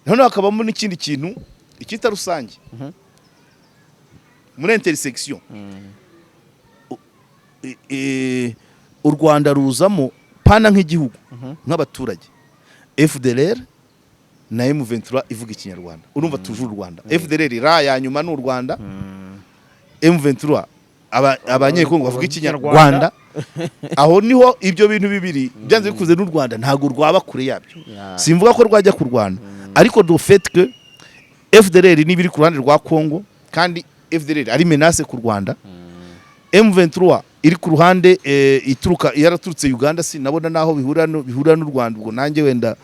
none hakabamo n'ikindi kintu ikita rusange muri intersection u Rwanda ruzamo pana nk'igihugu nk'abaturage FDLR na M23 ivuga ikinyarwanda urumva tuje u Rwanda FDLR ra ya nyuma n'u Rwanda M23 abanyekongo bavuga ikinyarwanda aho niho ibyo bintu bibiri byanze bikuze n'u Rwanda ntago rwaba kure yabyo simvuga ko rwajya ku Rwanda ariko do fait que FDLR ni biri ku ruhande rwa Kongo kandi FDLR ari menace ku Rwanda M23 iri ku ruhande ituruka yaraturutse Uganda sinabona naho bihura n'u Rwanda ubwo nanjye wenda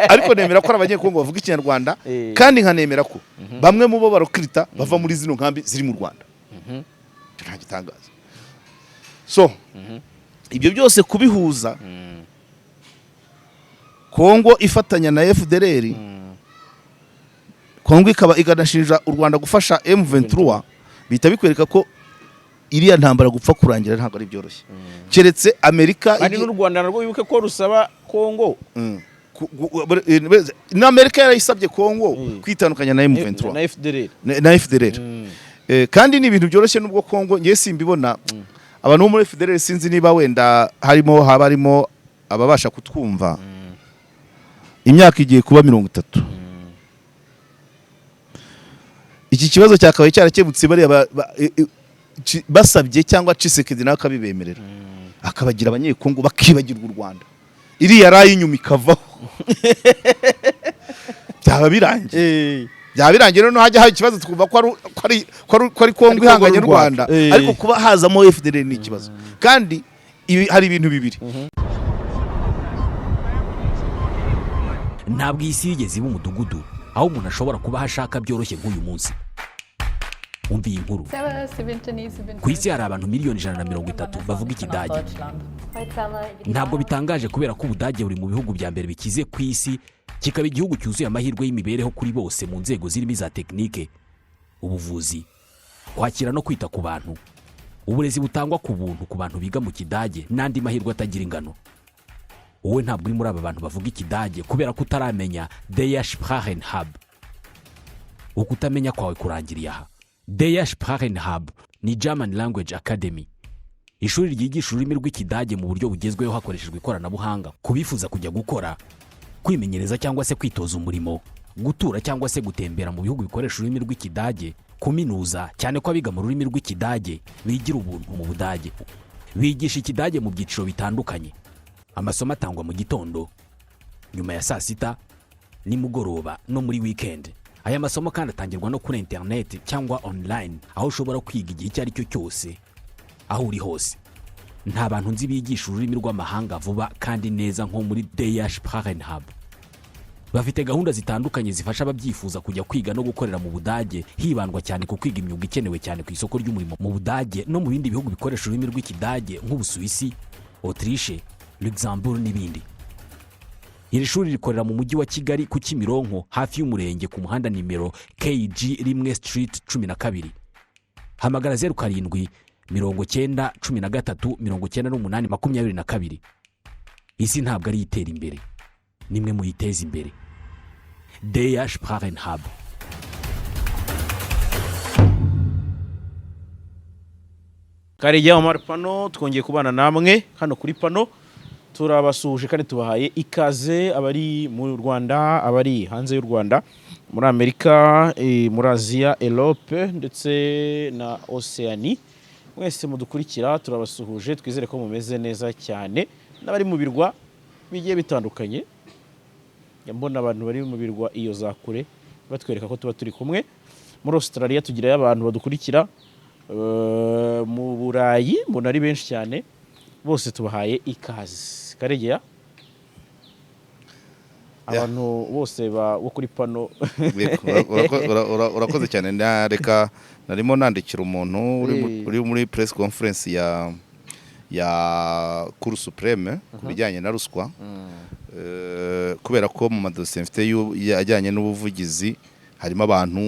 ariko nemera ko abanyekongo bavuga ikinyarwanda kandi nkanemera ko bamwe mu bo barokrita bava muri zino nkambi ziri mu Rwanda nta gitangaza so ibyo byose kubihuza Kongo ifatanya na FDLR Kongo ikaba iganashinja u Rwanda gufasha M23 bita bikwereka ko iriya ntambara gupfa kurangira ntabwo ari byoroshye keretse Amerika ari n'u Rwanda narwo wibuke ko rusaba Kongo na Amerika yarayisabye Kongo kwitandukanya na M23 na FDLR kandi ni ibintu byoroshye nubwo Kongo ngiye simbibona abantu bo muri FDLR sinzi niba wenda harimo ababasha kutwumva imyaka igiye kuba 30 iki kibazo cyakabaye cyarakebutse bari basabye cyangwa Tshisekedi nakabibemerera akabagira abanyekongo bakibagirwa u Rwanda iriya rayi inyuma ikavaho byaba birangiye no hajya hari ikibazo twumva ko ari Kongo ihanganye n'u Rwanda ariko kuba hazamo FDLR ni ikibazo kandi hari ibintu bibiri ntabwo isi yigeze iba umudugudu aho umuntu ashobora kuba hashaka byoroshye nk'uyu munsi umva iyi nkuru ku isi hari abantu miliyoni 130 bavuga ikidage ntabwo bitangaje kubera ko ubudage buri mu bihugu bya mbere bikize ku isi kikaba igihugu cyuzuye amahirwe y'imibereho kuri bose mu nzego zirimo za tekinike ubuvuzi kwakira no kwita ku bantu uburezi butangwa ku buntu ku bantu biga mu kidage n'andi mahirwe atagira ingano wowe ntabwo uri muri aba bantu bavuga ikidage kubera ko utaramenya Der Sprachenhub ukutamenya kwawe kurangiriye aha Der Sprachenhub ni German Language Academy ishuri ryigisha ururimi rw'ikidage mu buryo bugezweho hakoreshejwe ikoranabuhanga kubifuza kujya gukora kwimenyereza cyangwa se kwitoza umurimo gutura cyangwa se gutembera mu bihugu bikoresha ururimi rw'ikidage kuminuza cyane ko abiga mu rurimi rw'ikidage bigira ubuntu mu Budage bigisha ikidage mu byiciro bitandukanye amasomo atangwa mu gitondo nyuma ya saa sita nimugoroba no muri weekend aya masomo kandi atangirwa no kuri internet cyangwa online aho ushobora kwiga igihe icyo ari cyo cyose aho uri hose nta bantu nzi bigisha ururimi rw'amahanga vuba kandi neza nko muri Der Sprachenhub bafite gahunda zitandukanye zifasha ababyifuza kujya kwiga no gukorera mu Budage hibandwa cyane ku kwiga imyuga ikenewe cyane ku isoko ry'umurimo mu Budage no mu bindi bihugu bikoresha ururimi rw'ikidage nk'Ubusuwisi Autriche Luxembourg n'ibindi iri shuri rikorera mu mujyi wa Kigali ku Kimironko hafi y'umurenge ku muhanda nimero KG rimwe Street 12 hamagara 07 90 13 98 22 isi ntabwo ari itera imbere nimwe muyiteza imbere Der Sprachenhub Karegeya Omar Pano twongeye kubana namwe hano kuri Pano turabasuhuje kandi tubahaye ikaze abari mu Rwanda abari hanze y'u Rwanda muri Amerika muri Asia Europe ndetse na Oceania mwese mudukurikira turabasuhuje twizere ko mumeze neza cyane n'abari mu birwa bigiye bitandukanye mbona abantu bari mu birwa iyo za kure batwereka ko tuba turi kumwe muri Australia tugira abantu badukurikira mu Burayi mbona ari benshi cyane bose tubahaye ikaze Karegeya abantu bose bo kuri Pano urakoze cyane reka narimo nandikira umuntu uri muri press conference ya Cour supreme kubijyanye na ruswa kubera ko mu madosiye mfite ajyanye n'ubuvugizi harimo abantu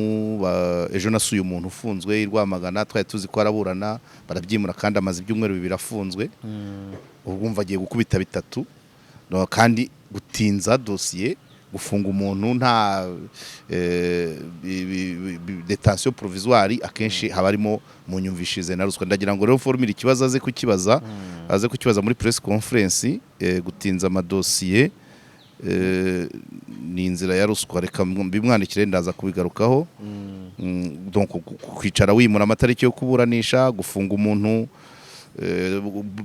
ejo nasuye umuntu ufunzwe irwamagana twari tuzi ko araburana barabyimura kandi amaze ibyumweru 2 afunzwe ubwo mva agiye gukubita 3 kandi gutinza dosiye gufunga umuntu nta detention provisoire akenshi haba harimo mu nyumvishize na ruswa. Ndagira ngo rero formule ikibazo aze kukibaza muri press conference, gutinza amadosiye ni inzira ya ruswa. Reka bimwandikire ndaza kubigarukaho. Donc kwicara wimura amatariki yo kuburanisha, gufunga umuntu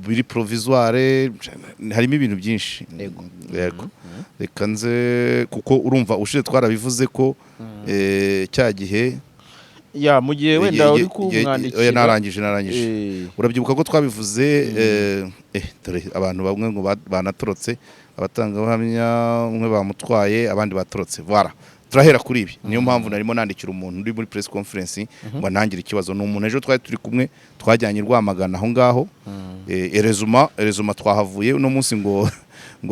biri provisoire, harimo ibintu byinshi. Yego. Reka nze kuko urumva ushize twarabivuze ko cya gihe ya mu gihe wenda uri kumwandikira narangije urabyibuka ko twabivuze dore abantu bamwe ngo banatorotse, abatanga ubuhamya umwe bamutwaye abandi batorotse. Voilà, turahera kuri ibi. Niyo mpamvu narimo nandikira umuntu uri muri press conference ngo nangire ikibazo. N'umuntu ejo twari turi kumwe twajyanye Rwamagana aho ngaho. Erezuma twahavuye uno munsi ngo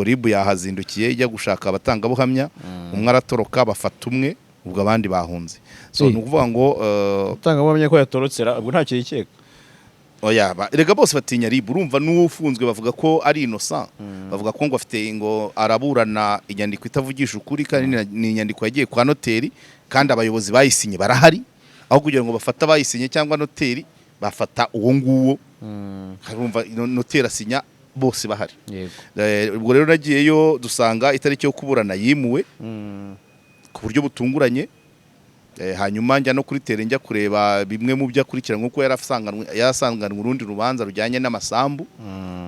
ribu yahazindukiye ijya gushaka abatanga buhamya. Umwe aratoroka bafata umwe, ubwo abandi bahunze. So nukuvuga ngo utanga buhamya ko yatorotsera ubwo nta kirikeka. Oya, erega bose batinya ribu. Urumva n'ufunzwe bavuga ko ari innocent. Bavuga ko ngo afite ngo araburana inyandiko itavugisha ukuri, kandi ni inyandiko yagiye kwa noteri, kandi abayobozi bayisinye barahari. Aho kugira ngo bafata bayisinye cyangwa noteri, bafata uwo nguwo. Urumva noteri asinya bose bahari. Ubwo rero nagiyeyo dusanga itariki yo kuburana yimuwe ku buryo butunguranye. Hanyuma njya no kuri tere njya kureba bimwe mu byo akurikirana, nkuko yarasanganwe urundi rubanza rujyanye n'amasambu.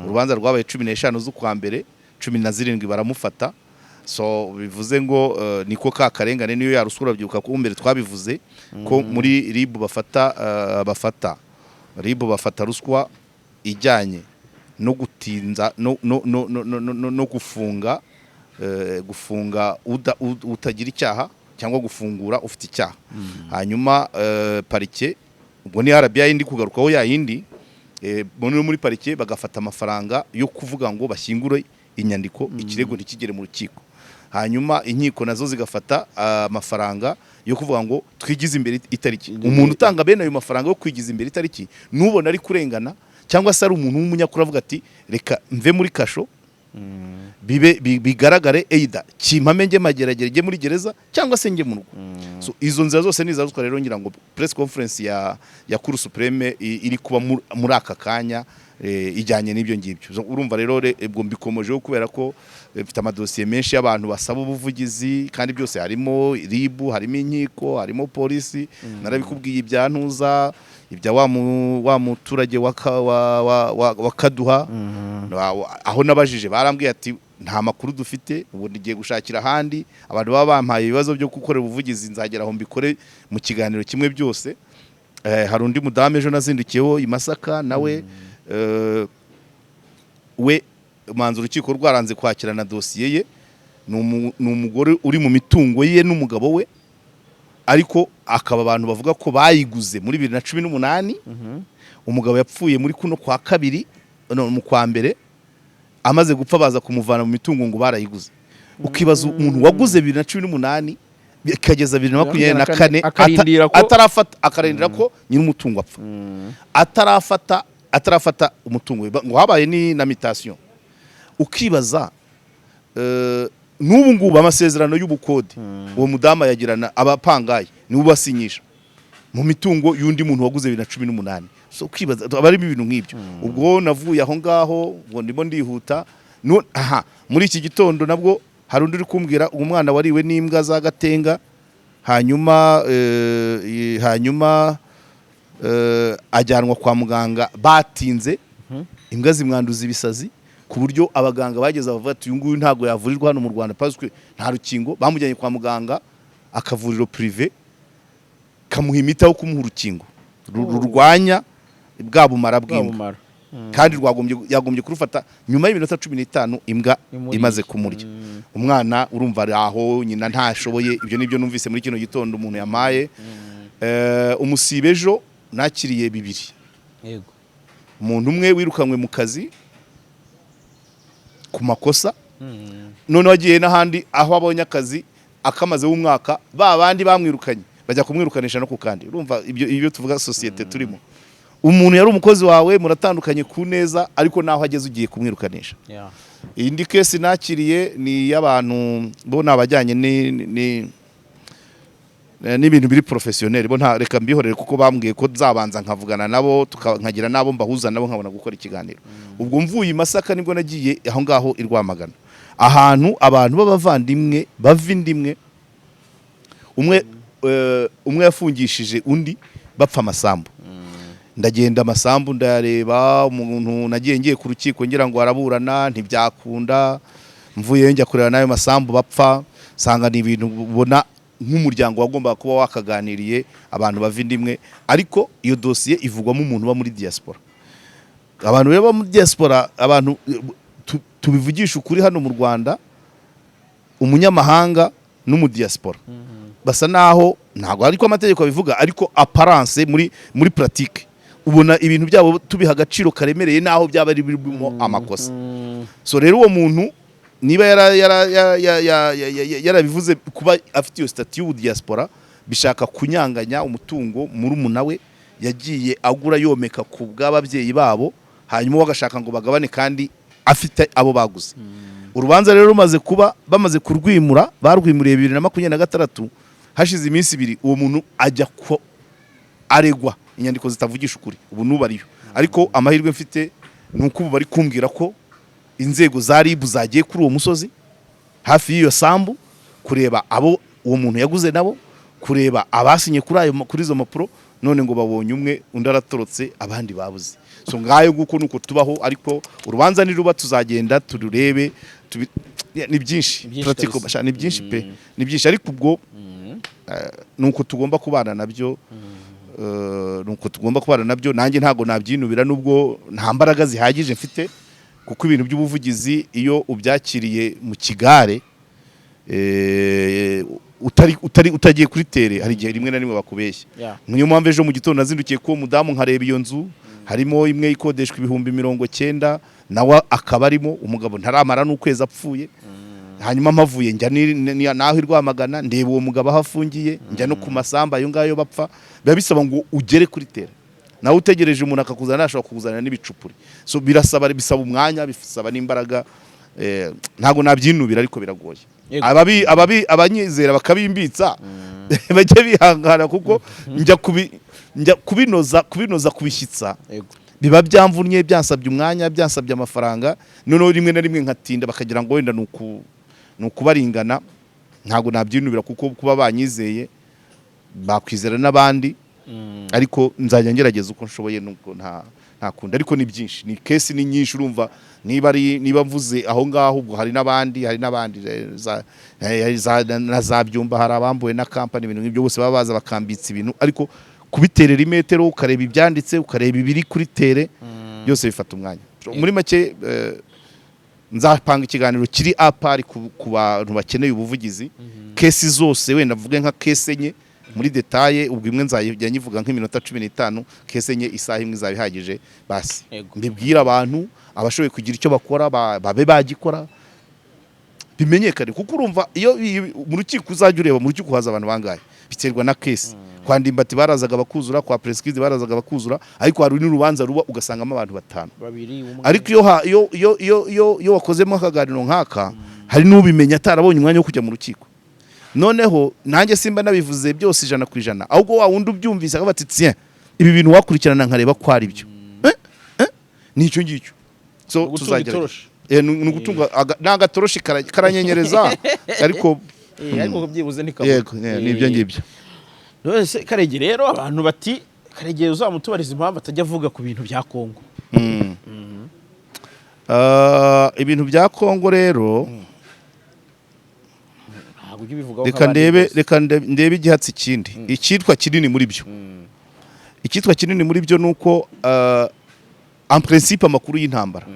Urubanza rwabaye 15 z'ukwa mbere, 17 baramufata. So bivuze ngo niko karengane niyo yarusura. Byuka ko mbere twabivuze ko muri ribu bafata ruswa ijyanye no gutinza no gufunga utagira icyaha cyangwa gufungura ufite icyaha. Hanyuma parike, ubwo ni RBA indi kugarukaho ya yindi, muri parike bagafata amafaranga yo kuvuga ngo bashyingure inyandiko, ikirego ntikigere mu rukiko. Hanyuma inkiko nazo zigafata amafaranga yo kuvuga ngo twigize imbere itariki. Umuntu utanga bene ayo mafaranga yo kwigiza imbere itariki nubona ari kurengana, cyangwa se ari umuntu w'umunyakuri avuga ati reka mve muri kasho bigaragare either kimpame nge mageragere nge muri gereza cyangwa se nge mu rugo. So izo nzira zose niza ruswa. Rero ngira ngo press conference ya Cour Supreme iri kuba muri aka kanya ijyanye n'ibyo ngibyo. Urumva rero ubwo mbikomojeho kubera ko mfite amadosiye menshi y'abantu basaba ubuvugizi, kandi byose harimo ribu, harimo inkiko, harimo polisi. Narabikubwiye ibyantuza ibya wa muturage wa Kaduha, aho nabajije barambwiye ati nta makuru dufite, ubu ngiye gushakira ahandi. Abantu baba bampaye ibibazo byo gukorera ubuvugizi, nzagera aho mbikore mu kiganiro kimwe byose. Hari undi mudame ejo nazindukiyeho i Masaka, nawe we manza urukiko rwaranze kwakirana dosiye ye. Ni umugore uri mu mitungo ye n'umugabo we, ariko akaba abantu bavuga ko bayiguze muri 2018. Umugabo yapfuye muri kuno kwa kabiri, mu kwa mbere, amaze gupfa baza kumuvana mu mitungo ngo barayiguze. Ukibaza umuntu waguze 2018 ikageza 2024 akarindira ko nyiri umutungo apfa, atarafata umutungo ngo habaye ni namitation. Ukibaza n'ubu ngubu amasezerano y'ubukode uwo mudama yagirana abapangaye ni ubasinyisha mu mitungo y'undi muntu waguze 2018. So ukibaza abari ibintu nk'ibyo. Ubwo navuye aho ngaho ngo ndimo ndihuta. Muri iki gitondo nabwo hari undi uri kumbwira umwana wariwe n'imbwa za Gatenga, hanyuma ajyanwa kwa muganga batinze, imbwa zimwanduza ibisazi ku buryo abaganga bageze bavuga ati uyu nguyu ntago yavurirwa hano mu Rwanda parce nta rukingo. Bamujyanye kwa muganga akavuriro privé kamuha imiti aho kumuha urukingo rurwanya bwa bumara bw'imbwa, kandi yagombye kurufata nyuma y'iminota 15 imbwa imaze kumurya. Umwana urumva ari aho, nyina ntashoboye. Ibyo nibyo numvise muri kino gitondo umuntu yamaye. Umusibe ejo nakiriye 2. Yego, umuntu umwe wirukanwe mu kazi ku makosa, none wagiye n'ahandi aho abonye akazi akamaze w'umwaka, bandi bamwirukanye bajya kumwirukanisha no ku kandi. Urumva ibyo tuvuga societe turimo. Umuntu yari umukozi wawe muratandukanye ku neza, ariko naho ageze ugiye kumwirukanisha. indi case nakiriye ni y'abantu bo nabajyanye n'ibintu biri professionnel bo nta reka mbihorere kuko bambwiye ko zabanza nkavugana nabo nkagira nabo mbahuza nabo nkabona gukora ikiganiro. Ubwo mvuye Masaka nibwo nagiye aho ngaho irwamagana ahantu abantu b'abavandimwe bavindimwe umwe yafungishije undi bapfa amasambu. Ndagenda amasambu ndayareba, umuntu nagiye ngiye ku rukiko ngira ngo araburana ntibyakunda, mvuye njya kureba nayo masambu bapfa, sanga ni ibintu ubona nk'umuryango wagomba kuba wakaganiriye abantu bavindimwe, ariko iyo dosiye ivugwamo umuntu uba muri diaspora. Abantu reba muri diaspora, abantu tubivugisha ukuri hano mu Rwanda, umunyamahanga n'umudiaspora basa naho ntago ariko amategeko abivuga, ariko apparence muri pratique ubona ibintu byabo tubiha agaciro karemereye naho byaba ari birimo amakosa. So rero uwo muntu niba yarabivuze kuba afite iyo statut y'u diaspora, bishaka kunyanganya umutungo muri umunawe yagiye agura yomeka ku bw'ababyeyi babo, hanyuma bagashaka ngo bagabane kandi afite abo baguze. Urubanza rero rumaze kuba bamaze kurwimura, barwimuriye 2026 hashize iminsi 2 uwo muntu ajya ko aregwa inyandiko zitavugisha ukuri. Ubu nubariyo, ariko amahirwe mfite nuko ubu bari kumbwira ko inzego za RIB zagiye kuri uwo musozi hafi y'iyo sambu kureba abo uwo muntu yaguze nabo, kureba abasinye kuri izo mapuro, none ngo babonye umwe undi aratorotse abandi babuze. So ngayo guko nuko tubaho, ariko urubanza niruba tuzagenda tururebe ni byinshi practical basha ni byinshi pe ni byinshi, ariko ubwo nuko tugomba kubana nabyo. Nuko tugomba kubana nabyo, nanjye ntago nabyinubira nubwo nta mbaraga zihagije mfite, kuko ibintu by'ubuvugizi iyo ubyakiriye mu kigare utagiye kuri tere, hari igihe rimwe na rimwe bakubeshya. Niyo mpamvu ejo mu gitondo nazindukiye ko mudamu nkareba iyo nzu, harimo imwe ikodeshwa 90,000 nawe akaba arimo, umugabo ntaramara n'ukwezi apfuye. Hanyuma mpavuye njya naho irwamagana ndeba uwo mugabo ahafungiye, njya no ku masamba ayo ngayo bapfa. Biba bisaba ngo ugere kuri tere, nawe utegereje umuntu akakuzana, nashobora kukuzana n'ibicupuri. So bisaba umwanya, bisaba n'imbaraga. Ntago nabyinubira, ariko biragoye. Abanyizera bakabimbitsa bajye bihangana, kuko njya kubinoza kubishyitsa biba byamvunye, byansabye umwanya, byansabye amafaranga, noneho rimwe na rimwe nkatinda bakagira ngo wenda nukubaringana. Ntago nabyinubira, kuko kuba banyizeye bakwizera n'abandi, ariko nzajya ngerageza uko nshoboye, nuko ntakunda. Ariko ni byinshi, ni case ni nyinshi, urumva niba mvuze aho ngaho, ubwo hari n'abandi za byumba, hari abambuwe na company, ibintu nk'ibyo bose baba baza bakambitsa ibintu, ariko kubiterera imetero ukareba ibyanditse, ukareba ibiri kuri tere, byose bifata umwanya. Muri make nzapanga ikiganiro kiri apari ku bantu bakeneye ubuvugizi, case zose, wenda mvuge nka case enye muri detaye, ubwo imwe nzajya nyivuga nk'iminota 15, case enye isaha imwe izabihagije basi. Mbibwira abantu abashoboye kugira icyo bakora babe bagikora, bimenyekane. Kuko urumva iyo mu rukiko uzajya ureba mu rukiko haza abantu bangahe, biterwa na case. Kwa Ndimbati barazaga bakuzura, kwa Prescrize barazaga bakuzura, ariko hari n'urubanza ruba ugasangamo abantu 5. Ariko iyo wakozemo akaganiro nkaka, hari n'ubimenya atarabonye umwanya wo kujya mu rukiko. Noneho nanjye simba nabivuze byose 100%, ahubwo wa wundi ubyumvise akabati tiens, ibi bintu wakurikirana nkareba ko ari byo. Nicyo ngicyo. So tuzagira nugutunga nagatoroshi karanyenyereza, ariko byibuze nikabo. Yego, nibyo ngibyo. None se Karege rero abantu bati Karege uzamutubariza impamvu atajya avuga ku bintu bya Kongo. Ibintu bya Kongo rero reka ndebe igihatsi kindi. Icyitwa kinini muri byo. Icyitwa kinini muri byo nuko en principe amakuru y'intambara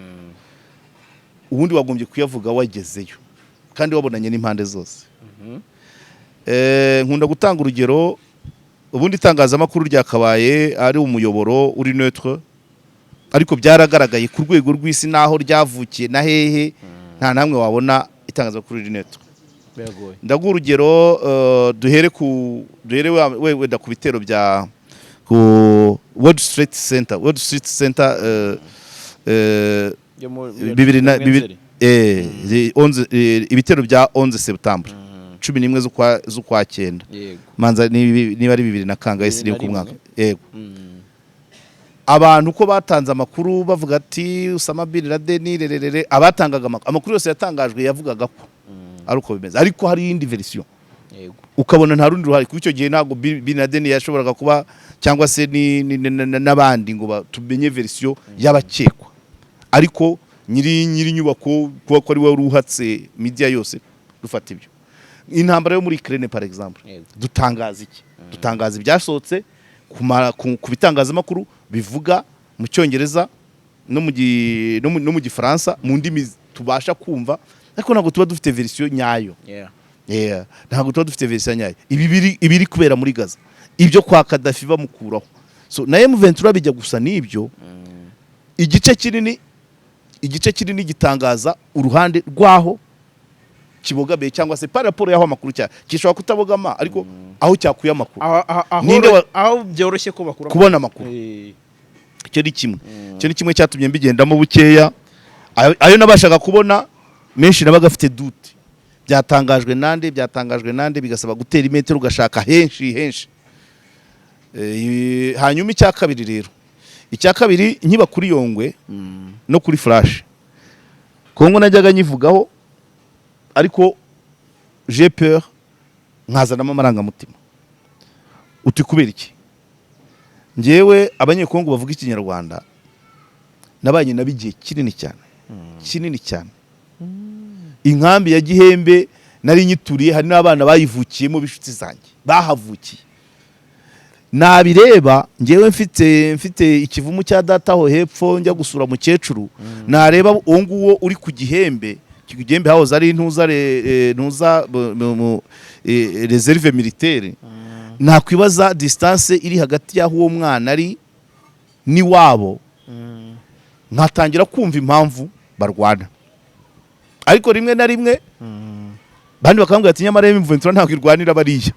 ubundi wagombye kuyavuga wagezeyo kandi wabonanye n'impande zose. Nkunda gutanga urugero, ubundi itangazamakuru ryakabaye ari umuyoboro uri neutre, ariko byaragaragaye ku rwego rw'isi naho ryavukiye na hehe nta namwe wabona itangazamakuru iri neutre. Ndaguha urugero, duhere wenda ku bitero bya ku World Street Center ibitero bya 11 Septembre 11 z'ukwa 9 manza niba ari 2 na kangahe siri ku mwaka yego abantu ko batanze amakuru bavuga ati Osama bin Laden rerere abatangaga amakuru yose yatangajwe yavugaga ko ari uko bimeze ariko hari indi version yego ukabona nta rundi ruhari kuko icyo gihe ntago bin Laden yashoboraga kuba cyangwa se n'abandi ngo tumenye version y'abakekwa ariko nyiri nyubako kuba ko ari we ruhatse media yose dufata ibyo intambara yo muri Ukraine par exemple dutangaza iki dutangaza ibyasohotse ku bitangazamakuru bivuga mu cyongereza no mu gifaransa mu ndimi tubasha kumva ariko ntabwo tuba dufite version nyayo ntabwo tuba dufite version nyayo ibiri kubera muri Gaza ibyo kwa Gaddafi bamukuraho so na M23 bijya gusa n'ibyo igice kinini gitangaza uruhande rwaho kibogamiye cyangwa se par rapport yaho amakuru cya gishobora kutabogama ariko aho cyakuye amakuru aho byoroshye ko bakura kubona amakuru icyo ni kimwe cyatumye mbigendamo bukeya ayo nabashaga kubona menshi nabaga afite dute byatangajwe nande bigasaba gutera imetero ugashaka henshi hanyuma icya kabiri nkiba kuri Yongwe no kuri Flash Kongo najyaga nyivugaho ariko j'ai peur nkazanamo amarangamutima uti kubera iki ngewe abanyekongo bavuga ikinyarwanda nabanye nabigiye kinini cyane inkambi ya Gihembe nari nyituriye hari n'abana bayivukiyemo bishuti zanjye bahavukiye nabireba ngewe mfite ikivumu cya data ho hepfo njya gusura mukecuru nareba uwo nguwo uri ku Gihembe hahoze ari ntuza reserve militaire nakwibaza distance iri hagati y'aho uwo mwana ari ni wabo nkatangira kumva impamvu barwana ariko rimwe na rimwe bandi bakambwira ati nyamara M23 ntabwo irwanira bariya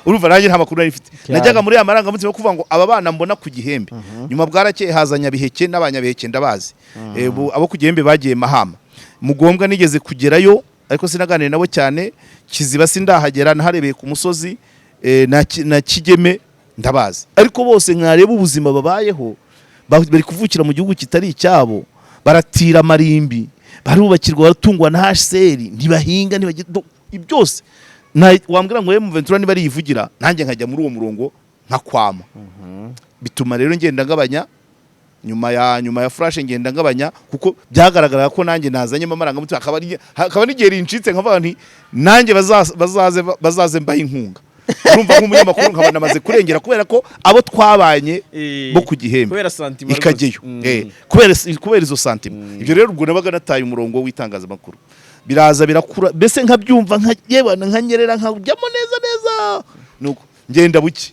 urumva nanjye nta makuru nari mfite najyaga muri amaranga mutima kuvuga ngo aba bana mbona ku Gihembe nyuma bwarakeye hazanya biheke n'abanyabiheke ndabazi abo ku Gihembe bagiye Mahama Mugombwa nigeze kugerayo ariko sinaganire nabo cyane Kiziba sindahagera naharebeye ku musozi na Kigeme ndabazi ariko bose nkareba ubuzima babayeho bari kuvukira mu gihugu kitari icyabo baratira marimbi barubakirwa baratungwa na HCR ntibahinga byose wambwira ngo M23 niba ari yivugira nanjye nkajya muri uwo murongo nkakwama bituma rero ngenda ngabanya nyuma ya Flash ngenda ngabanya kuko byagaragara ko nanjye nazanye amaranga mutu akaba n'igihe rincitse nkavuga nti nanjye bazaze mbaho inkunga urumva nk'umunyamakuru nkaba namaze kurengera kubera ko abo twabanye bo ku Gihembe ikageyo kubera izo santima ibyo rero ubwo nabaga nataye umurongo w'itangazamakuru biraza birakura bese nkabyumva nkanyerera nkajyamo neza nuko ngenda buke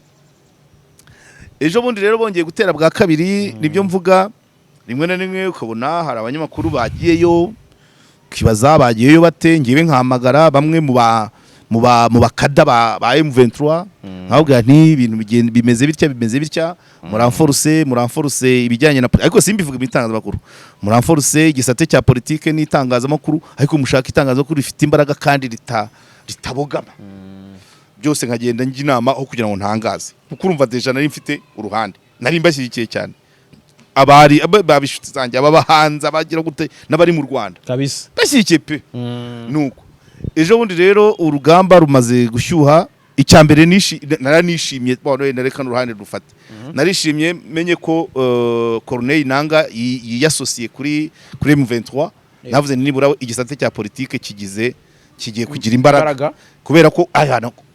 ejo bundi rero bongeye gutera bwa kabiri nibyo mvuga rimwe na rimwe ukabona hari abanyamakuru bagiyeyo kibaza bagiyeyo bate ngiwe nkahamagara bamwe mu bakada ba M23 nkabwira nti ibintu bimeze bitya muramforce ibijyanye na ariko simbivuga ibitangazamakuru muramforce igisate cya politique n'itangazamakuru ariko mushaka itangazamakuru rifite imbaraga kandi ritabogama byose nkagenda njya inama aho kugira ngo ntangaze kuko urumva deja nari mfite uruhande nari mbashyigikiye cyane abari babishuti zanjye ababahanza bagira gute n'abari mu Rwanda kabisa bashyigikiye pe nuko ejo bundi rero urugamba rumaze gushyuha icyambere naranishimye bone nareka n'uruhande rufate narishimye menye ko Corneille Nanga yiyasosiye kuri M23 navuze nibura igisate cya politique kigiye kugira imbaraga kubera ko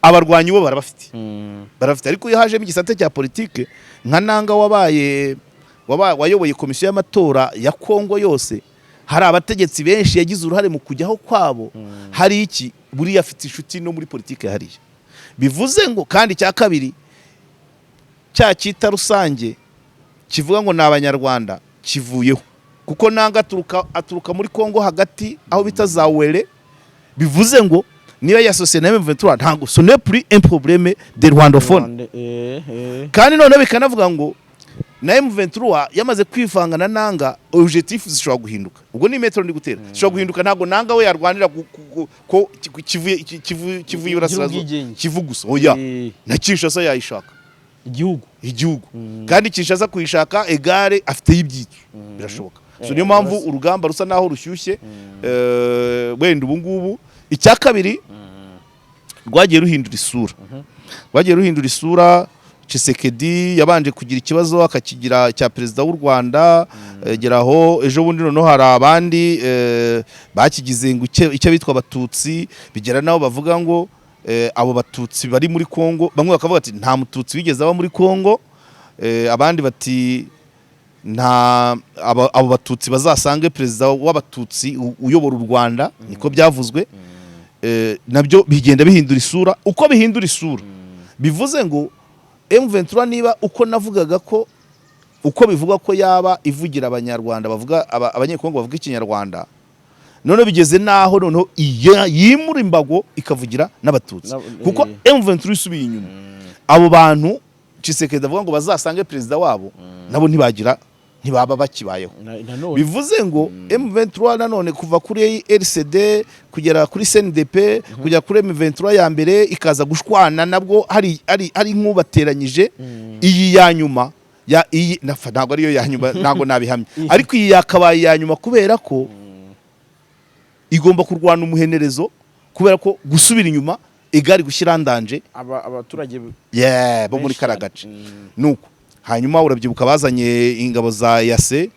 abarwanyi bo barabafite ariko iyo hajemo igisate cya politique nka Nanga wayoboye komisiyo y'amatora ya Kongo yose hari abategetsi benshi yagize uruhare mu kujyaho kwabo hari iki buri afite inshuti no muri politique hariya bivuze ngo kandi cya kabiri cya kita rusange kivuga ngo n'abanyarwanda kivuyeho kuko Nanga aturuka muri Kongo hagati aho bita za Wele bivuze ngo niba yasosiye na M23 ntango ce n'est plus un problème des rwandophones kandi none bikanavuga ngo na M23 yamaze kwivangana nanga objectif zishobora guhinduka. Ubwo ni metro ndi gutera zishobora guhinduka, ntago nanga we yarwanira ko kivu y'Iburasirazuba kivu gusa oya na Kinshasa yayishaka igihugu kandi Kinshasa kuyishaka egare afite y'ibyitso birashoboka. So niyo mpamvu urugamba rusa naho rushyushye wenda ubu ngubu. Icya kabiri rwagiye ruhindura isura. Tshisekedi yabanje kugira ikibazo akakigira cya perezida w'u Rwanda, geraho ejo bundi noneho hari abandi bakigize ngo icyo bitwa abatutsi, bigera naho bavuga ngo abo batutsi bari muri Kongo, bamwe bakavuga ati nta mututsi wigeze aba muri Kongo, abandi bati nta abo batutsi bazasange perezida w'abatutsi uyobora u Rwanda, niko byavuzwe. Nabyo bigenda bihindura isura. Uko bihindura isura bivuze ngo M23 niba uko navugaga ko uko bivuga ko yaba ivugira abanyarwanda bavuga abanyekongo bavuga ikinyarwanda, none bigeze naho noneho yimura imbago ikavugira n'abatutsi, kuko M23 isubiye inyuma. Abo bantu Tshisekedi avuga ngo bazasange perezida wabo nabo ntibaba bakibayeho. Bivuze ngo M23 nanone kuva kuri RCD kugera kuri CNDP kugera kuri M23 ya mbere ikaza gushwana nabwo hari nk'ubateranyije. Iyi ya nyuma iyi ntago ariyo ya nyuma, ntago nabihamye, ariko iyi yakabaye ya nyuma kubera ko igomba kurwana umuhenerezo, kubera ko gusubira inyuma igari gushyira ndanje abaturage bo muri karagace nuko. Hanyuma urabyibuka bazanye ingabo za yase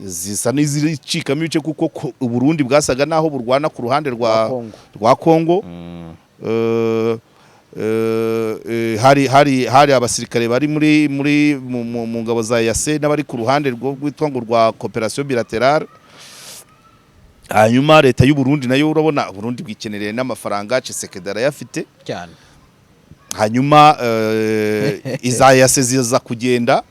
zisa n'izicikamo ibice, kuko Burundi bwasaga naho burwana ku ruhande rwa Kongo. Hari abasirikare bari mu ngabo za yase n'abari ku ruhande rwitwa ngo rwa coopération bilatérale. Hanyuma leta y'u Burundi nayo urabona Burundi bwikenereye n'amafaranga Tshisekedi arayafite cyane. Hanyuma izayase ziza kugenda,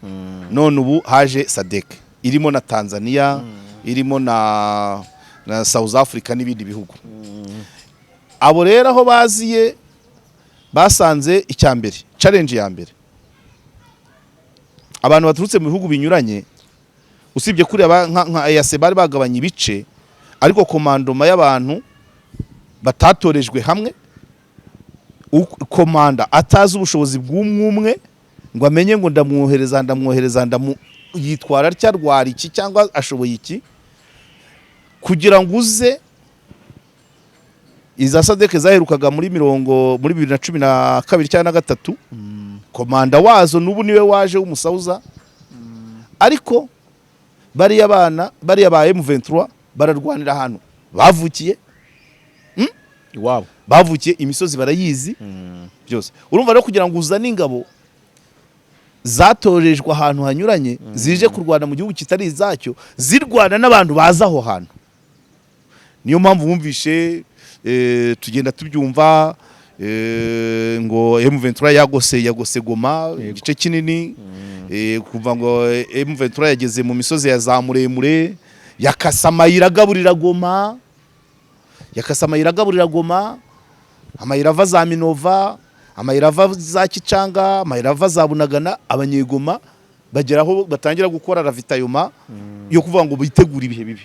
none ubu haje SADC irimo na Tanzania, irimo na South Africa n'ibindi bihugu. Abo rero aho baziye basanze icyambere challenge ya mbere, abantu baturutse mu bihugu binyuranye, usibye kuri nka yase bari bagabanya ibice, ariko komandoma y'abantu batatorejwe hamwe. Komanda atazi ubushobozi bw'umwe ngo amenye ngo ndamwohereza yitwara rwari iki cyangwa ashoboye iki, kugira ngo uze. Iza SADC zaherukaga muri 2012 cyangwa 2013, komanda wazo nubu niwe waje w'umusauza. Ariko bariya ba M23 bararwanira ahantu bavukiye iwabo, bavukiye imisozi barayizi byose. Urumva rero kugira ngo uzane ingabo zatorejwe ahantu hanyuranye zije kurwana mu gihugu kitari izacyo, zirwana n'abantu baza aho hantu, niyo mpamvu wumvishe tugenda tubyumva ngo M23 yagose Goma igice kinini, kuva ngo M23 yageze mu misozi ya za Muremure, yakasamayira gaburira Goma, amayira ava za Minova, amayira ava za Kicanga, amayira ava za Bunagana. Abanyegoma bageraho batangira gukora ravitayoma yo kuvuga ngo bitegura ibihe bibi.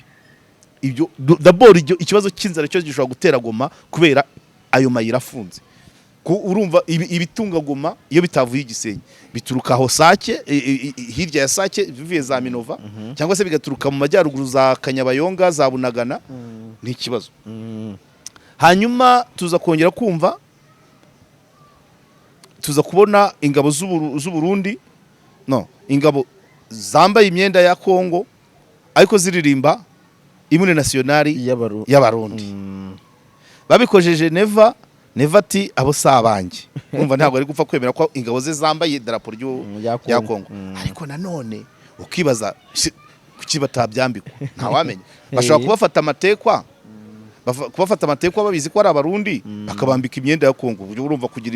Ibyo d'abord ikibazo cy'inzara cyo gishobora gutera Goma kubera ayo mayira afunze. Urumva ibitunga Goma iyo bitavuye Igisenyi bituruka aho Sake, hirya ya Sake bivuye za Minova, cyangwa se bigaturuka mu majyaruguru za Kanyabayonga, za Bunagana. Ni ikibazo. Hanyuma tuza kongera kumva, tuza kubona ingabo z'u Burundi, ingabo zambaye imyenda ya Kongo ariko ziririmba imune nationali y'Abarundi. Babikojeje Neva ati abo sabange. Umva ntabwo ari gupfa kwemera ko ingabo ze zambaye idarapo ya Kongo. Ariko nanone ukibaza kuki batabyambikwa, ntawamenya. Bashobora kubafata amatekwa babizi ko ari Abarundi, bakabambika imyenda ya Kongo. Urumva kugira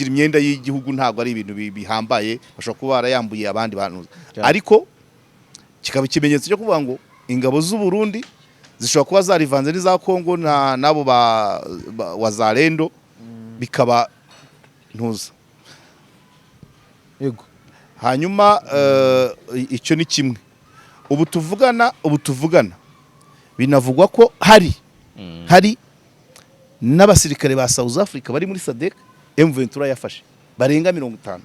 imyenda y'igihugu ntabwo ari ibintu bihambaye, bashobora kuba barayambuye abandi bantu. Ariko kikaba ikimenyetso cyo kuvuga ngo ingabo z'u Burundi zishobora kuba zarivanze n'iza Kongo nabo wazalendo, bikaba ntuza. Yego. hanyuma icyo ni kimwe. Ubu tuvugana binavugwa ko hari n'abasirikare ba South Africa bari muri SADC M23 yafashe barenga 50.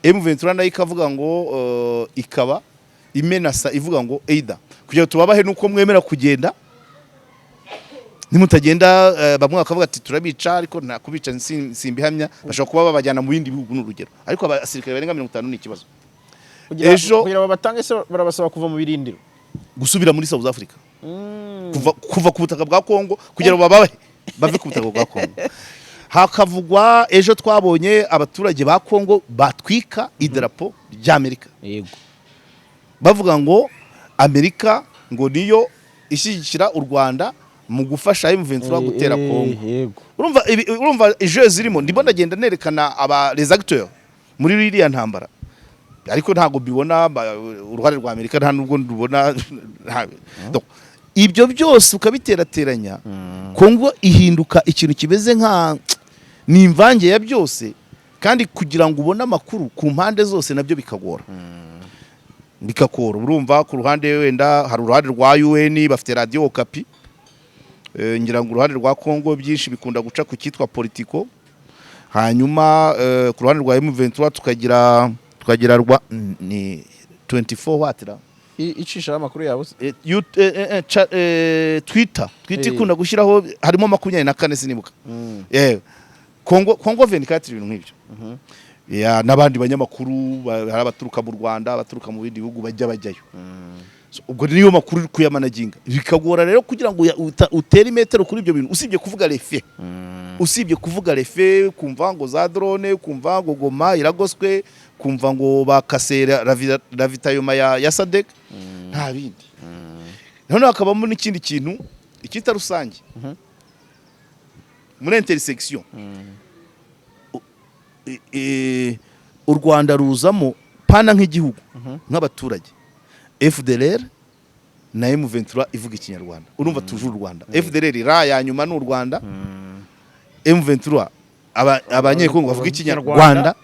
M23 nayo ikavuga ngo ikaba imenasa ivuga ngo either kugira tubabahe nuko mwemera kugenda nimutagenda bamwe bakavuga ati turabica ariko nta kubica simbihamya bashobora kuba babajyana mu bindi bihugu n'urugero ariko abasirikare barenga 50 ni ikibazo. kugira babatange se barabasaba kuva mu birindiro gusubira muri South Africa kuva ku butaka bwa Kongo kugira ngo bave ku butaka bwa Kongo. Hakavugwa ejo twabonye abaturage ba Kongo batwika idarapo ry'Amerika, yego bavuga ngo Amerika ngo niyo ishyigikira u Rwanda mu gufasha M23 gutera Kongo. Urumva ejo zirimo ndimo ndagenda nerekana aba les acteurs muri ririya ntambara ariko ntago bibona uruhare rwa Amerika nta nubwo ndubona. Ibyo byose ukabiterateranya Kongo ihinduka ikintu kibeze nka nimvange ya byose kandi kugira ngo ubone amakuru ku mpande zose nabyo bikagora. Urumva ku ruhande wenda hari uruhande rwa UN bafite radio Okapi, ngira ngo uruhande rwa Kongo byinshi bikunda guca ku kitwa politiko. Hanyuma ku ruhande rwa M23 tukagira rwa ni 24 watira icisha amakuru yabo Twitter ikunda gushyiraho harimo 24 sinibuka. Kongo 24 ibintu nk'ibyo. N'abandi banyamakuru hari abaturuka mu Rwanda abaturuka mu bindi bihugu bajyayo. Ubwo niyo makuru kuyamanaginga bikagora rero kugira ngo utere metero kuri ibyo bintu usibye kuvuga refe kumva ngo za drone kumva ngo Goma iragoswe kumva ngo bakasera ravitayoma ya SADC nta bindi. None hakabamo n'ikindi kintu ikita rusange muri intersection u Rwanda ruzamo pana nk'igihugu nk'abaturage FDLR na M23 ivuga ikinyarwanda. Urumva tujuru Rwanda FDLR ya nyuma n'u Rwanda M23 abanyekongo bavuga ikinyarwanda.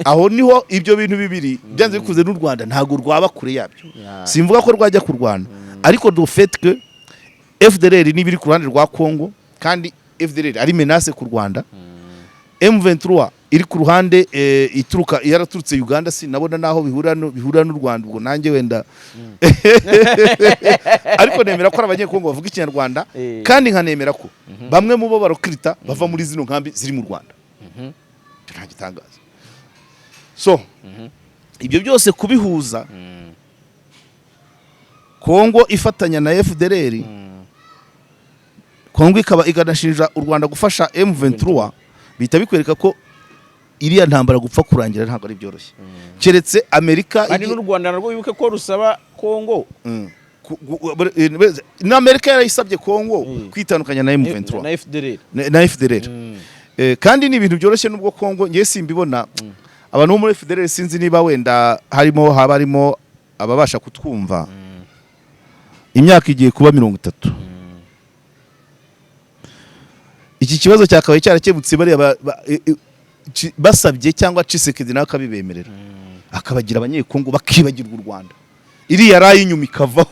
Aho niho ibyo bintu bibiri byanze bikuze n'u Rwanda ntago rwaba kure yabyo. Simvuga ko rwajya ku Rwanda ariko do fait que FDLR nibiri ku ruhande rwa Kongo kandi FDLR ari menace ku Rwanda. M23 iri ku ruhande ituruka yaraturutse Uganda sinabona naho bihura n'u Rwanda ubwo nanjye wenda ariko nemera ko abanyekongo bavuga ikinyarwanda kandi nkanemera ko bamwe mu bo barokirita bava muri zino nkambi ziri mu Rwanda. Nta gitangaza. So ibyo byose kubihuza Kongo ifatanya na FDLR Kongo ikaba iganashinja u Rwanda gufasha M23 bita bikwereka ko iriya ntambara gupfa kurangira ntabwo ari byoroshye. Keretse Amerika ari n'u Rwanda narwo bibuke ko rusaba Kongo na Amerika yarayisabye Kongo kwitandukanya na M23 na FDLR. Kandi ni ibintu byoroshye nubwo Kongo ngiye simbibona abantu bo muri FDLR sinzi niba wenda harimo ababasha kutwumva. Imyaka igiye kuba 30 iki kibazo cyakabaye cyarakebutse bari basabye cyangwa Tshisekedi nawe akabibemerera akabagira abanyekongo bakibagirwa u Rwanda iriya rayi inyuma ikavaho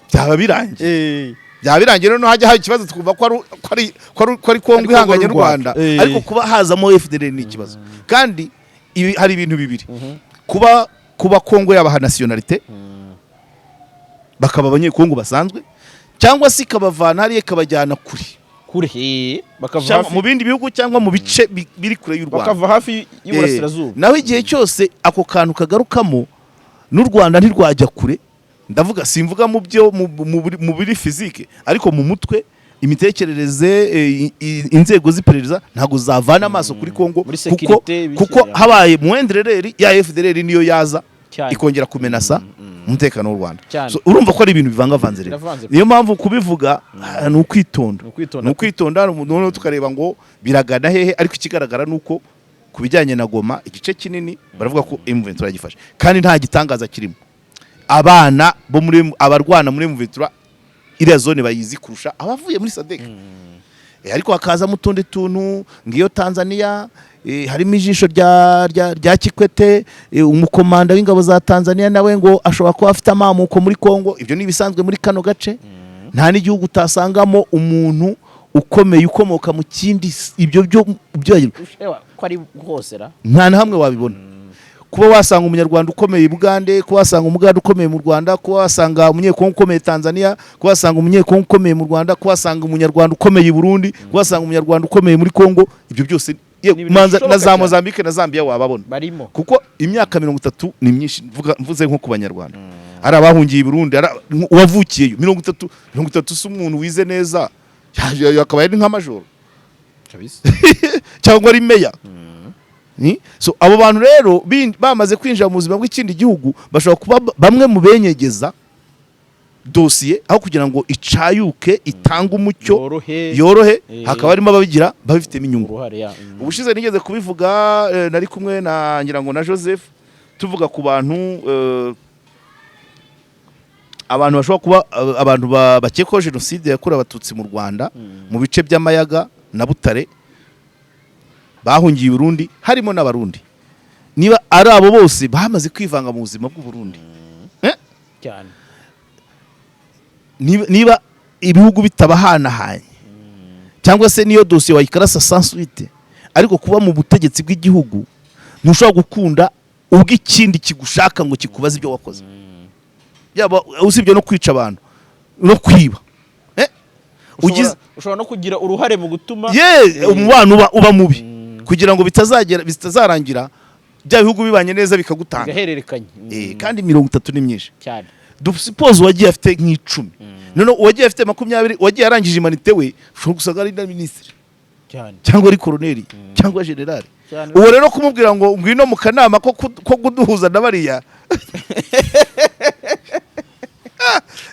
byaba birangiye no hajya hari ikibazo twumva ko ari Kongo ihanganye n'u Rwanda ariko kuba hazamo FDLR ni ikibazo. Kandi hari ibintu bibiri kuba Kongo yabaha nationalite bakaba abanyekongo basanzwe cyangwa se ikabavana hariye kabajyana kure bakava mu bindi bihugu cyangwa mu bice biri kure y'u Rwanda bakava hafi y'Uburasirazuba. Naho igihe cyose ako kantu kagarukamo n'u Rwanda ntirwajya kure. Ndavuga simvuga mu byo mu biri physique ariko mu mutwe imitekerereze inzego z'iperereza ntago zavana amaso kuri Kongo kuko habaye muendereri ya FDLR niyo yaza ikongera kumenasa umutekano w'u Rwanda. So urumva ko ari ibintu bivangavanze rero. Niyo mpamvu kubivuga ni ukwitonda none tukareba ngo biragana hehe ariko ikigaragara nuko kubijyanye na Goma igice kinini baravuga ko M23 yagifashe kandi nta gitangaza kirimo. Abana abarwana muri M23 iriya zone bayizi kurusha abavuye muri SADC. ariko hakazamo utundi tuntu ngiyo Tanzania harimo ijisho rya Kikwete, umukomanda w'ingabo za Tanzania nawe ngo ashobora kuba afite amamuko muri Kongo. Ibyo ni ibisanzwe muri kano gace, nta n'igihugu utasangamo umuntu ukomeye ukomoka mu kindi. Ibyo byo ko ari hose ra nta na hamwe wabibona. Kuba wasanga umunyarwanda ukomeye i Bugande, kuba wasanga umuganda ukomeye mu Rwanda, kuba wasanga umunyekongo ukomeye Tanzania, kuba wasanga umunyekongo ukomeye mu Rwanda, kuba wasanga umunyarwanda ukomeye i Burundi, kuba wasanga umunyarwanda ukomeye muri Kongo, ibyo byose na za Mozambique na Zambia wababona. Kuko imyaka 30 ni myinshi, mvuze nko ku banyarwanda. Ari abahungiye i Burundi, wavukiyeyo 30 si umuntu wize neza, yakaba ari nk'amajoro kabisa cyangwa ari meya. So abo bantu rero bamaze kwinjira mu buzima bw'ikindi gihugu, bashobora kuba bamwe mu benyegeza dosiye aho kugira ngo icayuke, itange umucyo, yorohe, hakaba harimo ababigira babifitemo inyungu. Ubushize nigeze kubivuga, nari kumwe na ngirango na Joseph, tuvuga ku bantu abantu bashobora kuba abantu bakekwaho jenoside yakorewe abatutsi mu Rwanda, mu bice by'Amayaga na Butare, bahungiye i Burundi, harimo n'abarundi. Niba ari abo bose bamaze kwivanga mu buzima bw'u Burundi, cyane niba ibihugu bitabahanahanye, cyangwa se niyo dosiye wayikarasa sans suite, ariko kuba mu butegetsi bw'igihugu ntushobora gukunda ubw'ikindi kigushaka ngo kikubaze ibyo wakoze, yaba usibye no kwica abantu no kwiba. Ushobora no kugira uruhare mu gutuma umubano uba mubi, kugira ngo bitazarangira bya bihugu bibanye neza bikagutanga gahererekanye. Kandi 30 ni myinshi cyane. Suppose wagiye afite nk'icumi, none wagiye afite 20, wagiye arangije imanite we, ushobora gusanga ari na ministre cyane, cyangwa ari colonel cyangwa general. Uwo rero kumubwira ngo ngwino mu kanama ko kuduhuza na bariya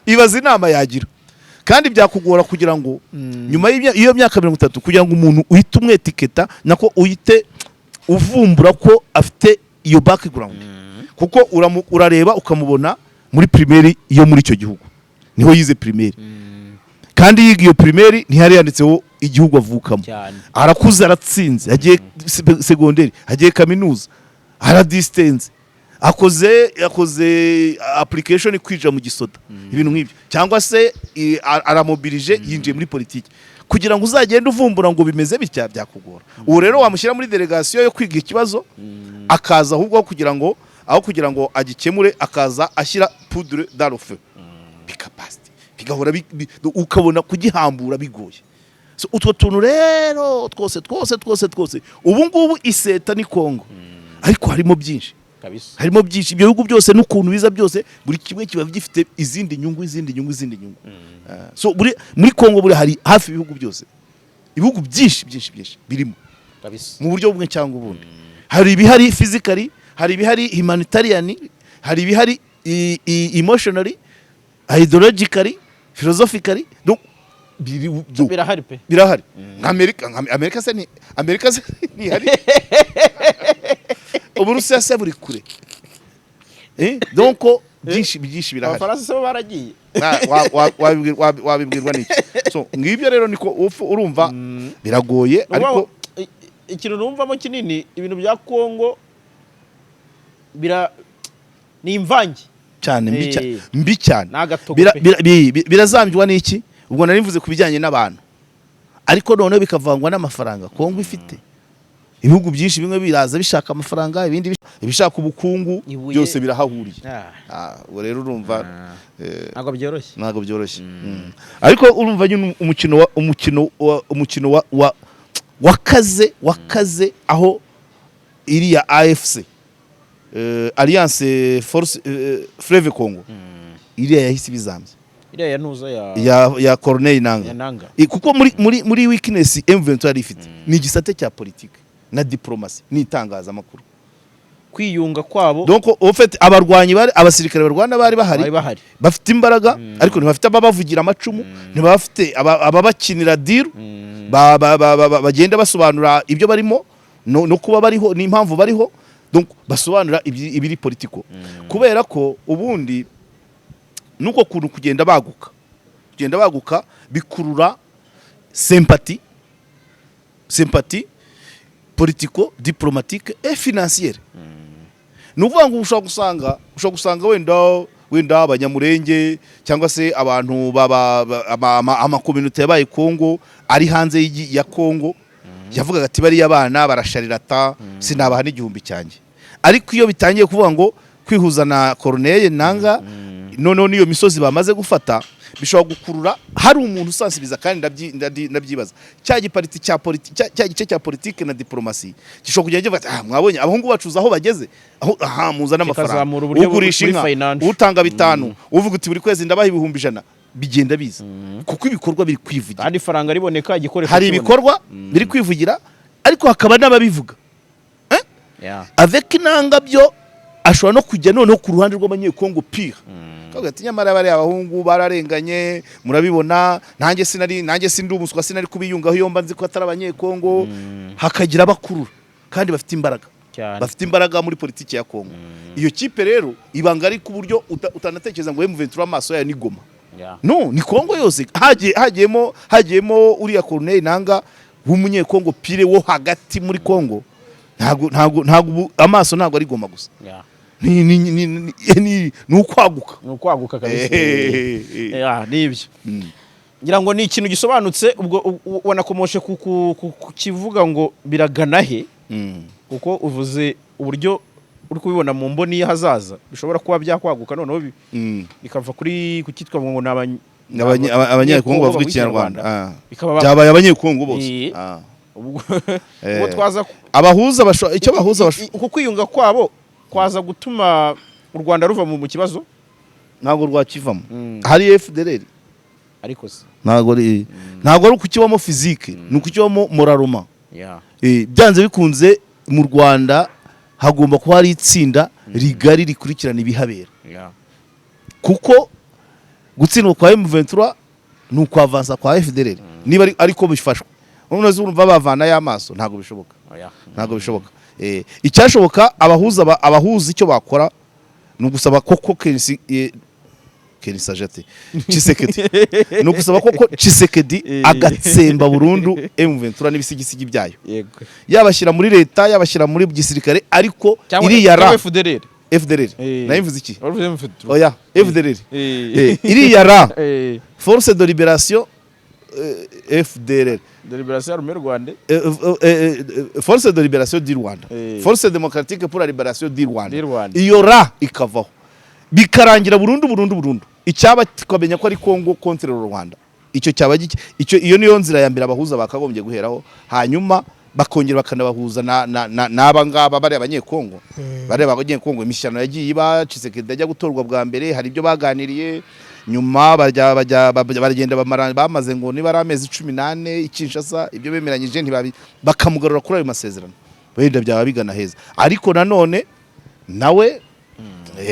ibaza inama yagira. Kandi byakugora kugira ngo nyuma y'iyo myaka 30 kugira ngo umuntu uhite umwetiketa, nako uhite uvumbura ko afite iyo background, kuko urareba ukamubona muri primaire yo muri icyo gihugu, niho yize primaire, kandi yiga iyo primaire ntihari yanditseho igihugu avukamo. Arakuze, aratsinze, agiye secondaire, agiye kaminuza, ara distance, yakoze application kwija mu gisoda, ibintu nk'ibyo, cyangwa se aramobilije yinjiye muri politiki. Kugira ngo uzagende uvumbura ngo bimeze bitya byakugora. Ubu rero wamushyira muri delegation yo kwiga ikibazo, akaza ahubwo kugira ngo agikemure, akaza ashyira poudre dans le feu, bikapasti bigahora ukabona kugihambura bigoye. So utwo tuntu rero twose ubu ngubu iseta ni Kongo, ariko harimo byinshi kabisa, harimo byinshi. Ibyo bihugu byose n'ukuntu biza byose, buri kimwe kiba gifite izindi nyungu. So muri Kongo buri hari hafi ibihugu byose, ibihugu byinshi birimo kabisa, mu buryo bumwe cyangwa ubundi. Hari ibihari physically, hari ibihari humanitarian, hari ibihari emotionally, ideologically, philosophically. Donc birahari pe, birahari. Amerika se ni hari Uburusiya se buri kure. Donc byinshi birahari. Abafaransa bo baragiye, wabibwirwa n'iki? So ngibyo rero niko urumva biragoye. Ariko ikintu numvamo kinini, ibintu bya Kongo ni imvangi cyane, mbi cyane. Birazambywa n'iki? Ubwo nari mvuze kubijyanye n'abantu, ariko noneho bikavangwa n'amafaranga Kongo ifite. Ibihugu byinshi bimwe biraza bishaka amafaranga, ibindi bishaka ubukungu, byose birahahuriye. Ubu rero urumva ntago byoroshye. Ariko urumva nyine umukino wakaze aho iriya AFC, Alliance Force Fleuve Congo, iriya yahise bizambye, iriya yanuza ya Corneille Nanga. Kuko muri weakness M23 ifite ni igisate cya politique na diplomasi n'itangazamakuru, kwiyunga kwabo. Donc au fait abarwanyi abasirikare barwana bari bahari, bafite imbaraga, ariko ntibafite ababavugira amacumu, ntibafite ababakinira diru, bagenda basobanura ibyo barimo no kuba bariho n'impamvu bariho. Donc basobanura ibiri politiko, kubera ko ubundi nuko kuntu kugenda baguka bikurura sympathy sympathie politico diplomatique et financière. Nuvuga ngo ushobora gusanga wenda abanyamurenge cyangwa se abantu ama community yabaye Kongo ari hanze ya Kongo yavugaga ati bari abana barasharirata sinabaha n'igihumbi cyanjye, ariko iyo bitangiye kuvuga ngo kwihuza na Corneille nanga none niyo misozi bamaze gufata bishobora gukurura hari umuntu usansibiza kandi ndabyibaza cya gipariti cya gice cya politike na diplomasi gishobora kugenda kivuga mwabonye abahungu bacuza aho bageze aho muza n'amafaranga ugurisha inka utanga bitanu uvuga uti buri kwezi ndabaha ibihumbi 100 bigenda biza kuko ibikorwa biri kwivugira kandi faranga riboneka igikoresho hari ibikorwa biri kwivugira ariko hakaba n'ababivuga avec inanga byo ashobora no kujya noneho ku ruhande rw'abanyekongo pire kavuga ati nyamara bari abahungu bararenganye murabibona nanjye sindi umuswa sinari kubiyungaho iyo mba nzi ko atari abanyekongo hakagira abakurura kandi bafite imbaraga muri politiki ya Kongo. Iyo kipe rero ibanga ari ku buryo utanatekereza ngo M23 amaso ya nigoma no ni Kongo yose hagiyemo uriya Corneille nanga w'umunyekongo pire wo hagati muri Kongo ntago amaso ntago ari goma gusa ni ukwaguka kabisa nibyo ngira ngo ni ikintu gisobanutse ubwo wanakomoshe ku kivuga ngo biragana he kuko uvuze uburyo uri kubibona mu mboni y'ahazaza bishobora kuba byakwaguka noneho bikava kuri kukitwa ngo abanyekongo bavuga ikinyarwanda byabaye abanyekongo bose ubwo twaza abahuza icyo bahuza uko kwiyunga kwabo kwaza gutuma u Rwanda ruva mu kibazo ntabwo rwakivamo hari FDLR ariko se ntabwo ari ukukibamo physique ni ukukibamo moraloma byanze bikunze mu Rwanda hagomba kuba hari itsinda rigari rikurikirana ibihabera kuko gutsindwa kwa M23 ni ukwavansa kwa FDLR niba ariko bifashwe unoze urumva bavana y'amaso ntabwo bishoboka icyashoboka abahuza icyo bakora no gusaba koko Kenisajate Chisekedi no gusaba koko Chisekedi agatsemba burundu M23 n'ibisigisigi byayo yabashyira muri leta yabashyira muri gisirikare ariko iriya ra FDLR nayivuze iki oya FDLR iriya ra Force de Libération FDLR de libération armée rwanda Force de Libération du Rwanda Force démocratique pour la libération du Rwanda iyo ra ikavaho bikarangira burundu icyaba twamenya ko ari Kongo contre le Rwanda icyo cyaba iyo niyo nzira ya mbere abahuza bakagombye guheraho hanyuma bakongera bakanabahuza n'aba ngaba bari abanyekongo imishyano yagiye iba Tshisekedi ajya gutorwa bwa mbere hari ibyo baganiriye nyuma baragenda bamaze ngo niba ari amezi 18 ikinshasa ibyo bemeranyije bakamugarura kuri ayo masezerano wenda byaba bigana heza ariko nanone nawe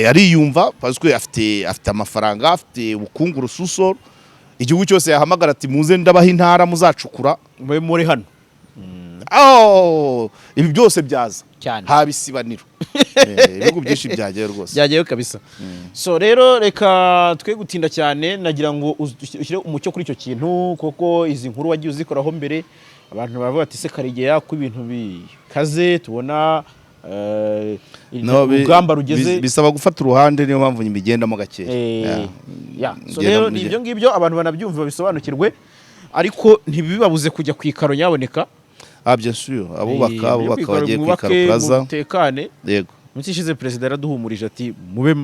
yariyumva parce que afite amafaranga afite ubukungu rususoro igihugu cyose yahamagara ati muze ndabaha intara muzacukura muri hano ibi byose byaza habisibaniro ibihugu byinshi byagiye rwose byagiye kabisa so rero reka twe gutinda cyane nagira ngo ushyire umucyo kuri icyo kintu kuko izi nkuru wagiye uzikoraho mbere abantu baravuga ati se Karegeya ko ibintu bikaze tubona urugamba rugeze bisaba gufata uruhande niyo mpamvu nyimigendamo gake so rero ni ibyo ngibyo abantu banabyumva bisobanukirwe ariko ntibibabuze kujya ku ikaro nyaboneka bien sûr abubaka bagiye ku ikaro plaza mutekane yego mutishize president yaraduhumurije ati mube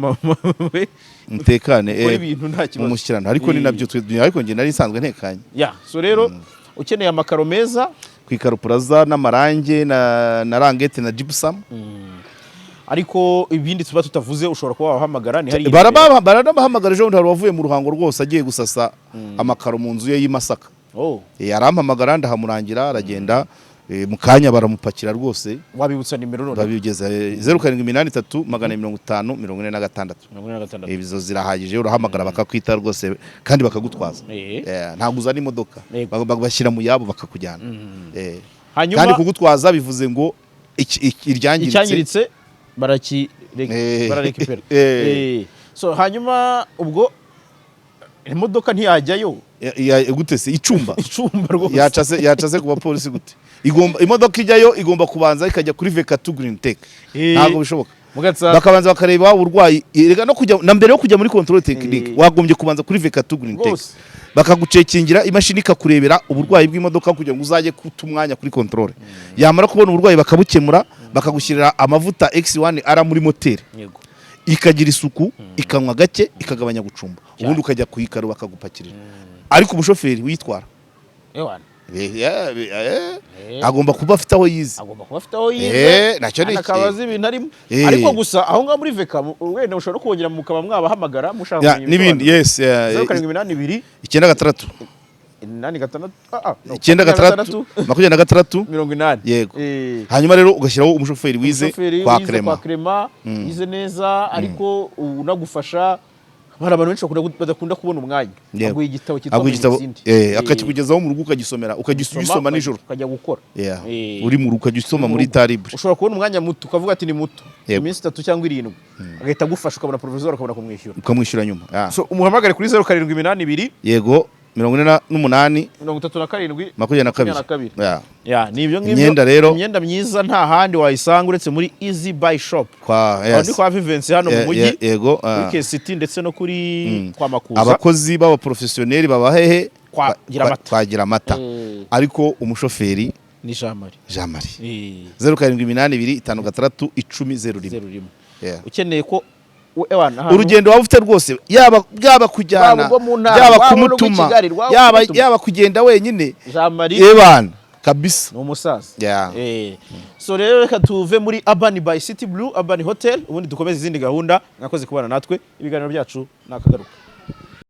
mutekane ibintu nta kibazo umushyirano ariko ni nabyo ariko nge nari nsanzwe ntekanye so rero ukeneye amakaro meza ku ikaro plaza n'amarange na rangete na gypsum ariko ibindi tuba tutavuze ushobora kuba wahamagara ni hari baranabahamagara ejo hari wavuye mu ruhango rwose agiye gusasa amakaro mu nzu ye y'Imasaka yarampamagara ndahamurangira aragenda mu kanya baramupakira rwose wabibutsa nimero none babigeza 0783504046 ibizo zirahagije urahamagara bakakwita rwose kandi bakagutwaza ntabwo uzana imodoka bashyira mu yabo bakakujyana kandi kugutwaza bivuze ngo iryangiritse bararekipera so hanyuma ubwo imodoka ntiyajyayo gute se icumba rwose yacase ku bapolisi gute imodoka ijyayo igomba kubanza ikajya kuri V2 Green Tech ntabwo bishoboka bakabanza bakareba uburwayi rega no kujya na mbere yo kujya muri control technique wagombye kubanza kuri V2 Green Tech bakagucekingira imashini ikakurebera uburwayi bw'imodoka kugira ngo uzaje kutumwanya kuri control yamara kubona uburwayi bakabukemura bakagushyirira amavuta X1 ara muri moteri ikagira isuku ikanywa gake ikagabanya gucumba ubundi ukajya kuyikaro bakagupakirira ariko umushoferi witwara agomba kuba afite aho yize nacyo ni akabaza ibintu arimo ariko gusa aho ngaho muri veka wenda ushobora kongera mukaba mwabahamagara mushaka n'ibindi 0782 96 26 yego hanyuma rero ugashyiraho umushoferi wize kwa Clement yize neza ariko unagufasha hari abantu benshi badakunda kubona umwanya aguye igitabo cyitwa akakikugezaho mu rugo ukagisomera ukagisoma nijoro ukajya gukora uri mu rugo ukagisoma muri taribre ushobora kubona umwanya muto ukavuga ati ni muto iminsi 3 cyangwa 7 agahita agufasha ukabona provisor ukabona ukamwishyura nyuma so umuhamagare kuri 0782 yego 48 22 nibyo ngibyo rero imyenda myiza nta handi wayisanga uretse muri Easy Buy Shop kwa Vivensi hano mu mujyi yego kuri City ndetse no kuri kwa Makuza abakozi baba professionnel baba hehe kwagira amata ariko umushoferi ni Jean Marie 0782 ukeneye ko urugendo waba ufite rwose yaba kujyana yaba kumutuma yaba kugenda wenyine ebana kabisa ni umusaza so rero reka tuve muri Urban by City Blue Urban Hotel ubundi dukomeze izindi gahunda mwakoze kubana natwe ibiganiro byacu nakagaruka